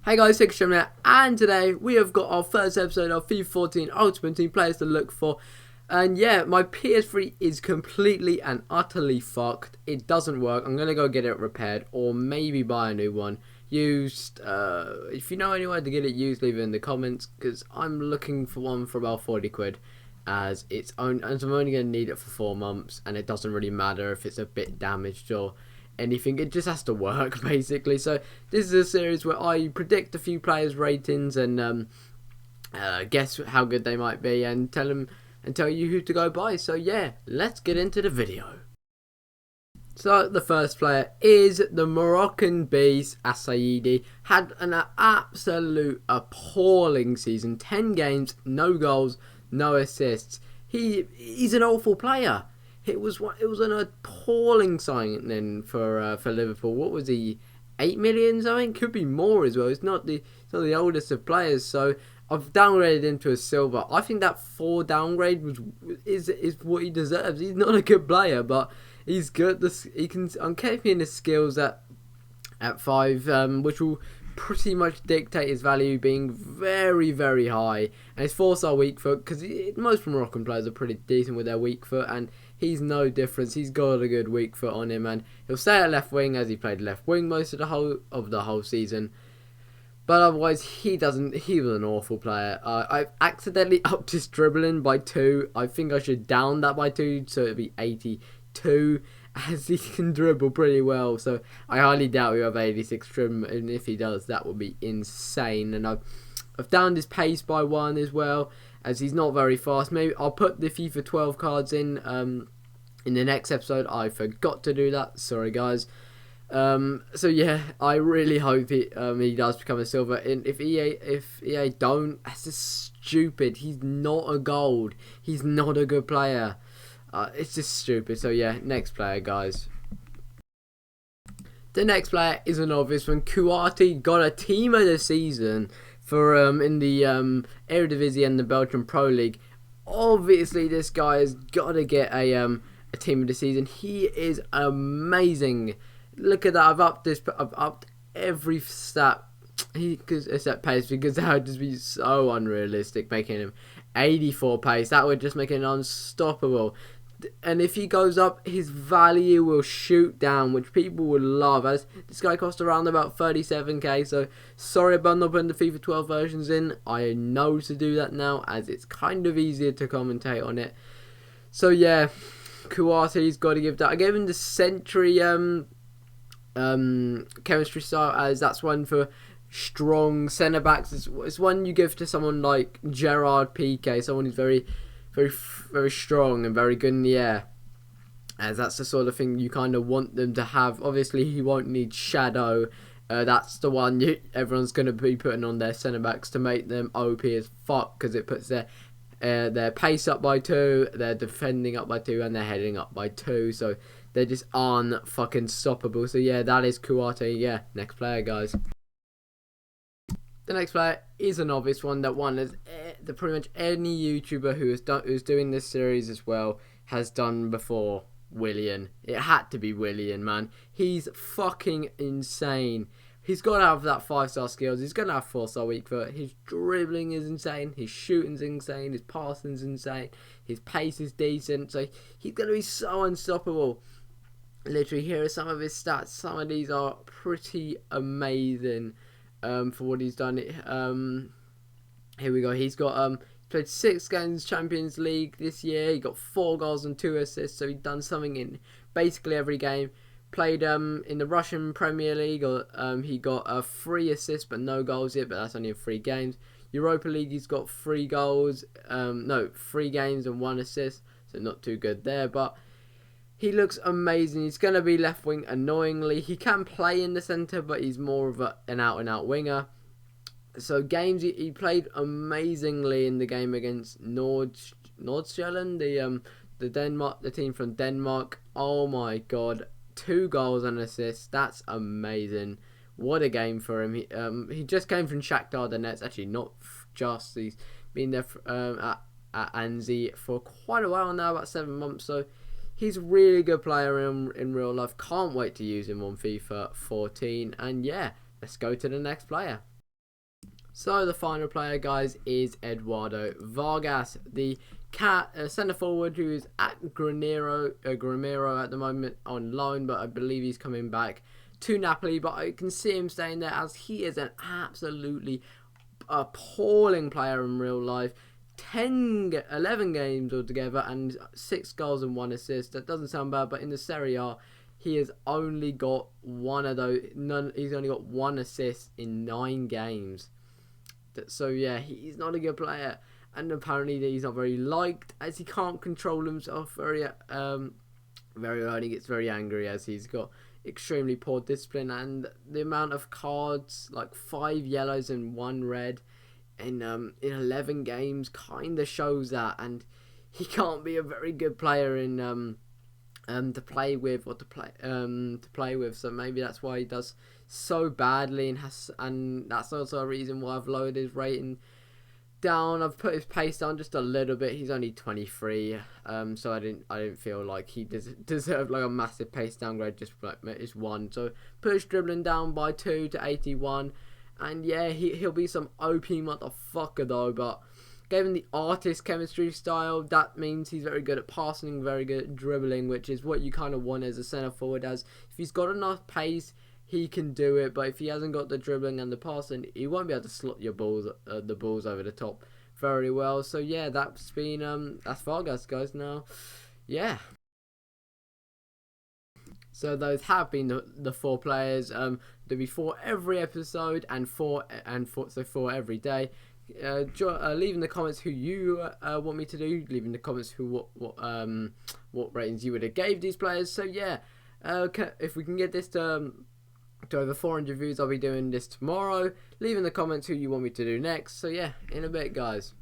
Hey guys, TheTurkeyChampion here, and today we have got our first episode of FIFA 14 Ultimate Team players to look for. And yeah, my PS3 is completely and utterly fucked. It doesn't work. I'm going to go get it repaired or maybe buy a new one used. If you know anywhere to get it used, leave it in the comments, because I'm looking for one for about 40 quid. As I'm only going to need it for 4 months, and it doesn't really matter if it's a bit damaged or anything. It just has to work basically. So this is a series where I predict a few players' ratings and guess how good they might be, and tell you who to go buy. So yeah, let's get into the video. So the first player is the Moroccan beast Assadi. Had an absolute appalling season. 10 games, no goals, no assists. He's an awful player. It was an appalling signing for Liverpool. What was he? 8 million something? Could be more as well. It's not the oldest of players. So I've downgraded him to a silver. I think that 4 downgrade is what he deserves. He's not a good player, but he's good. I'm keeping his skills at 5, which will pretty much dictate his value being very, very high. And his 4-star weak foot, because most Moroccan players are pretty decent with their weak foot, and he's no difference. He's got a good weak foot on him, and he'll stay at left wing, as he played left wing most of the whole season. But otherwise, he was an awful player. I accidentally upped his dribbling by 2. I think I should down that by 2, so it'd be 82, as he can dribble pretty well. So I highly doubt he'll have 86 dribbling, and if he does, that would be insane. And I've downed his pace by 1 as well, as he's not very fast. Maybe I'll put the FIFA 12 cards in the next episode. I forgot to do that. Sorry, guys. So yeah, I really hope he does become a silver. And if EA don't, that's just stupid. He's not a gold. He's not a good player. It's just stupid. So yeah, next player, guys. The next player is an obvious one. Kouyate got a team of the season for in the Eredivisie and the Belgian Pro League. Obviously, this guy has got to get a team of the season. He is amazing. Look at that! I've upped every stat. Except pace, because that would just be so unrealistic, making him 84 pace. That would just make him unstoppable. And if he goes up, his value will shoot down, which people would love, as this guy cost around about 37k. So sorry about not putting the FIFA 12 versions in. I know to do that now, as it's kind of easier to commentate on it. So yeah, Kouyate's got to give that. I gave him the Century chemistry style, as that's one for strong centre backs. It's one you give to someone like Gerard Piqué, someone who's very, very, very strong and very good in the air, as that's the sort of thing you kind of want them to have. Obviously, he won't need Shadow. That's the one everyone's going to be putting on their centre backs to make them OP as fuck, because it puts their pace up by 2, their defending up by 2, and their heading up by 2. So they just aren't fucking stoppable. So yeah, that is Kouyate. Yeah, next player, guys. The next player is an obvious one that pretty much any YouTuber who's doing this series as well has done before. Willian. It had to be Willian, man. He's fucking insane. He's got to have that 5-star skills. He's going to have 4-star weak foot. His dribbling is insane. His shooting's insane. His passing's insane. His pace is decent. So he's going to be so unstoppable. Literally, here are some of his stats. Some of these are pretty amazing for what he's done. Here we go. He's got played 6 games Champions League this year. He got 4 goals and 2 assists. So he's done something in basically every game. Played in the Russian Premier League. He got 3 assists but no goals yet. But that's only in 3 games. Europa League, he's got 3 goals. 3 games and 1 assist. So not too good there, but he looks amazing. He's going to be left wing annoyingly. He can play in the centre, but he's more of an out-and-out winger. So games, he played amazingly in the game against Nordsjælland, the team from Denmark. Oh my god, 2 goals and assists. That's amazing. What a game for him. He just came from Shakhtar Donetsk. Actually, not just. He's been there at Anzi for quite a while now, about 7 months. So he's a really good player in real life. Can't wait to use him on FIFA 14. And yeah, let's go to the next player. So the final player, guys, is Eduardo Vargas, the centre forward who is at Gramiro at the moment on loan, but I believe he's coming back to Napoli. But I can see him staying there as he is an absolutely appalling player in real life. 11 games altogether and 6 goals and 1 assist. That doesn't sound bad, but in the Serie A, he has only got one of those. He's only got 1 assist in 9 games. So yeah, he's not a good player, and apparently he's not very liked as he can't control himself very early. Gets very angry as he's got extremely poor discipline, and the amount of cards, like 5 yellows and 1 red in 11 games, kind of shows that, and he can't be a very good player in to play with. So maybe that's why he does so badly, and that's also a reason why I've lowered his rating down. I've put his pace down just a little bit. He's only 23, so I didn't feel like he deserved like a massive pace downgrade, just like it's 1. So put his dribbling down by 2 to 81, and yeah, he'll be some OP motherfucker though, but gave him the artist chemistry style. That means he's very good at passing, very good at dribbling, which is what you kind of want as a centre forward. As if he's got enough pace, he can do it. But if he hasn't got the dribbling and the passing, he won't be able to slot your the balls over the top very well. So yeah, that's Vargas, guys. Now, yeah. So those have been the 4 players. There'll be 4 every episode and 4 every day. Leave in the comments who you want me to do. Leave in the comments what ratings you would have gave these players. So yeah, if we can get this to over 400 views, I'll be doing this tomorrow. Leave in the comments who you want me to do next. So yeah, in a bit, guys.